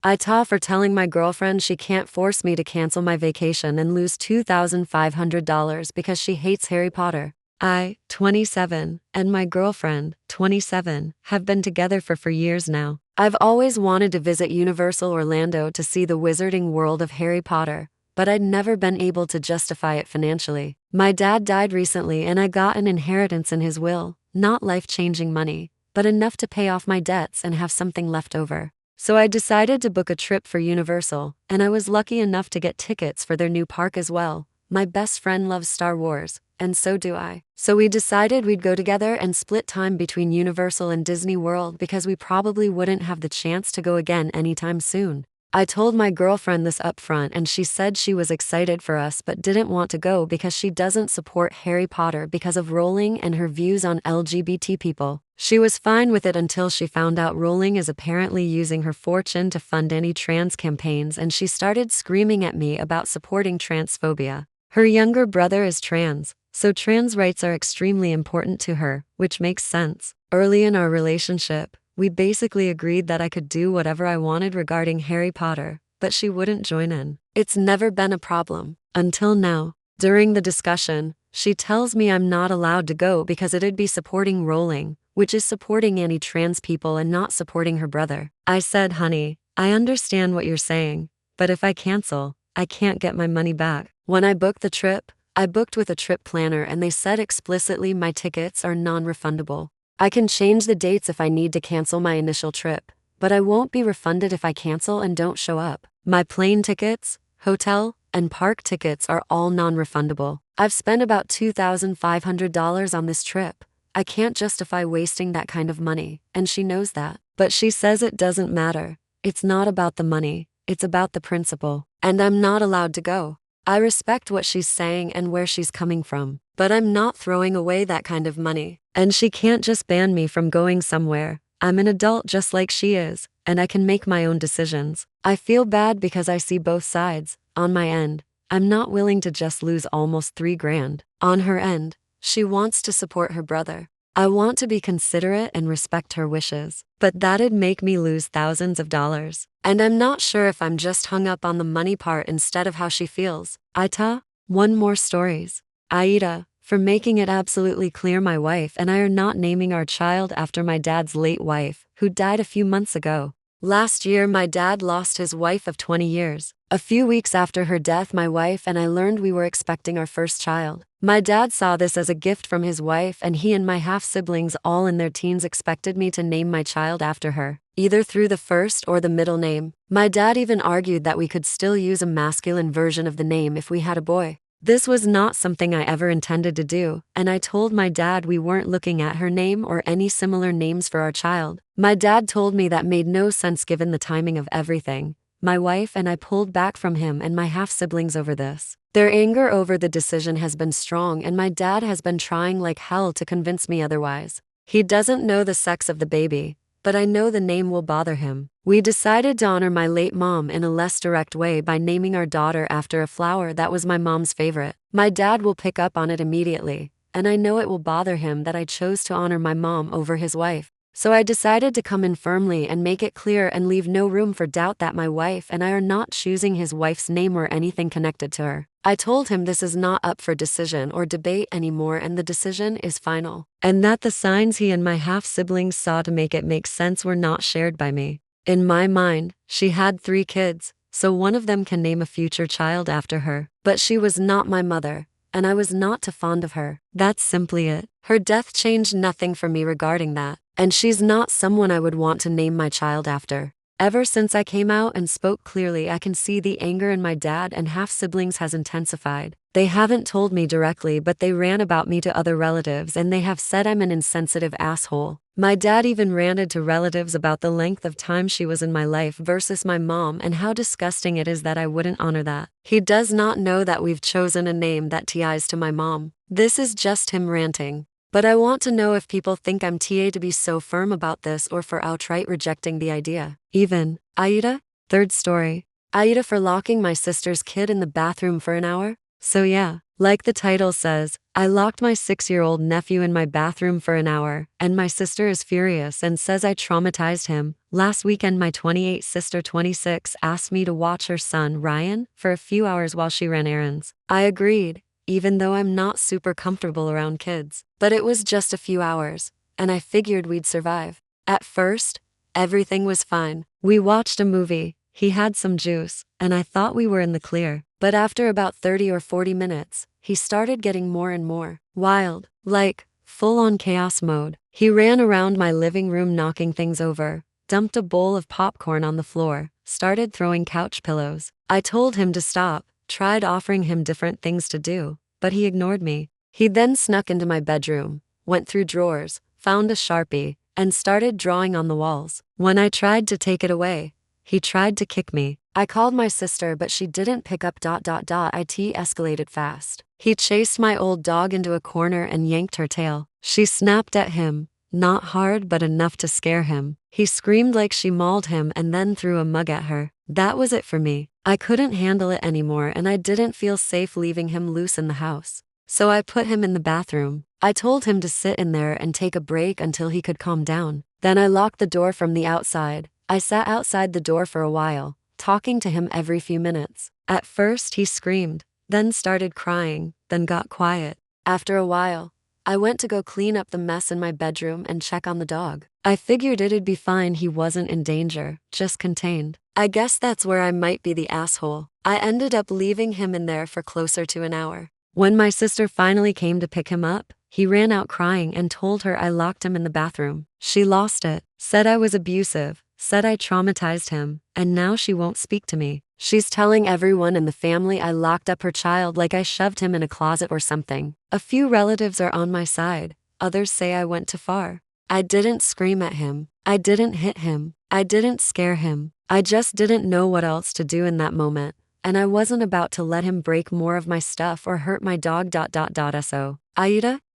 AITA for telling my girlfriend she can't force me to cancel my vacation and lose $2,500 because she hates Harry Potter. I, 27, and my girlfriend, 27, have been together for years now. I've always wanted to visit Universal Orlando to see the wizarding world of Harry Potter, but I'd never been able to justify it financially. My dad died recently and I got an inheritance in his will, not life-changing money, but enough to pay off my debts and have something left over. So I decided to book a trip for Universal, and I was lucky enough to get tickets for their new park as well. My best friend loves Star Wars, and so do I. So we decided we'd go together and split time between Universal and Disney World because we probably wouldn't have the chance to go again anytime soon. I told my girlfriend this up front and she said she was excited for us but didn't want to go because she doesn't support Harry Potter because of Rowling and her views on LGBT people. She was fine with it until she found out Rowling is apparently using her fortune to fund anti-trans campaigns, and she started screaming at me about supporting transphobia. Her younger brother is trans, so trans rights are extremely important to her, which makes sense. Early in our relationship, we basically agreed that I could do whatever I wanted regarding Harry Potter, but she wouldn't join in. It's never been a problem, until now. During the discussion, she tells me I'm not allowed to go because it'd be supporting Rowling, which is supporting anti-trans people and not supporting her brother. I said, honey, I understand what you're saying, but if I cancel, I can't get my money back. When I booked the trip, I booked with a trip planner and they said explicitly my tickets are non-refundable. I can change the dates if I need to cancel my initial trip, but I won't be refunded if I cancel and don't show up. My plane tickets, hotel, and park tickets are all non-refundable. I've spent about $2,500 on this trip. I can't justify wasting that kind of money, and she knows that. But she says it doesn't matter. It's not about the money, it's about the principle. And I'm not allowed to go. I respect what she's saying and where she's coming from, but I'm not throwing away that kind of money. And she can't just ban me from going somewhere. I'm an adult just like she is, and I can make my own decisions. I feel bad because I see both sides. On my end, I'm not willing to just lose almost $3,000. On her end, she wants to support her brother. I want to be considerate and respect her wishes, but that'd make me lose thousands of dollars. And I'm not sure if I'm just hung up on the money part instead of how she feels. AITA, one more stories. AITA, for making it absolutely clear my wife and I are not naming our child after my dad's late wife, who died a few months ago. Last year, my dad lost his wife of 20 years. A few weeks after her death, my wife and I learned we were expecting our first child. My dad saw this as a gift from his wife, and he and my half-siblings, all in their teens, expected me to name my child after her, either through the first or the middle name. My dad even argued that we could still use a masculine version of the name if we had a boy. This was not something I ever intended to do, and I told my dad we weren't looking at her name or any similar names for our child. My dad told me that made no sense given the timing of everything. My wife and I pulled back from him and my half-siblings over this. Their anger over the decision has been strong, and my dad has been trying like hell to convince me otherwise. He doesn't know the sex of the baby, but I know the name will bother him. We decided to honor my late mom in a less direct way by naming our daughter after a flower that was my mom's favorite. My dad will pick up on it immediately, and I know it will bother him that I chose to honor my mom over his wife. So I decided to come in firmly and make it clear and leave no room for doubt that my wife and I are not choosing his wife's name or anything connected to her. I told him this is not up for decision or debate anymore and the decision is final. And that the signs he and my half-siblings saw to make it make sense were not shared by me. In my mind, she had 3 kids, so one of them can name a future child after her. But she was not my mother, and I was not too fond of her. That's simply it. Her death changed nothing for me regarding that. And she's not someone I would want to name my child after. Ever since I came out and spoke clearly, I can see the anger in my dad and half-siblings has intensified. They haven't told me directly, but they ran about me to other relatives and they have said I'm an insensitive asshole. My dad even ranted to relatives about the length of time she was in my life versus my mom and how disgusting it is that I wouldn't honor that. He does not know that we've chosen a name that ties to my mom. This is just him ranting. But I want to know if people think I'm TA to be so firm about this or for outright rejecting the idea. Even, AITA, third story. AITA for locking my sister's kid in the bathroom for an hour. So yeah, like the title says, I locked my 6-year-old nephew in my bathroom for an hour, and my sister is furious and says I traumatized him. Last weekend my 28 sister 26 asked me to watch her son, Ryan, for a few hours while she ran errands. I agreed, even though I'm not super comfortable around kids. But it was just a few hours, and I figured we'd survive. At first, everything was fine. We watched a movie, he had some juice, and I thought we were in the clear. But after about 30 or 40 minutes, he started getting more and more wild, like full-on chaos mode. He ran around my living room knocking things over, dumped a bowl of popcorn on the floor, started throwing couch pillows. I told him to stop, tried offering him different things to do, but he ignored me. He then snuck into my bedroom, went through drawers, found a Sharpie, and started drawing on the walls. When I tried to take it away, he tried to kick me. I called my sister, but she didn't pick up. It escalated fast. He chased my old dog into a corner and yanked her tail. She snapped at him, not hard but enough to scare him. He screamed like she mauled him and then threw a mug at her. That was it for me. I couldn't handle it anymore and I didn't feel safe leaving him loose in the house. So I put him in the bathroom. I told him to sit in there and take a break until he could calm down. Then I locked the door from the outside. I sat outside the door for a while, talking to him every few minutes. At first he screamed, then started crying, then got quiet. After a while, I went to go clean up the mess in my bedroom and check on the dog. I figured it'd be fine, he wasn't in danger, just contained. I guess that's where I might be the asshole. I ended up leaving him in there for closer to an hour. When my sister finally came to pick him up, he ran out crying and told her I locked him in the bathroom. She lost it, said I was abusive, said I traumatized him, and now she won't speak to me. She's telling everyone in the family I locked up her child like I shoved him in a closet or something. A few relatives are on my side, others say I went too far. I didn't scream at him, I didn't hit him, I didn't scare him. I just didn't know what else to do in that moment, and I wasn't about to let him break more of my stuff or hurt my dog. So, AITA?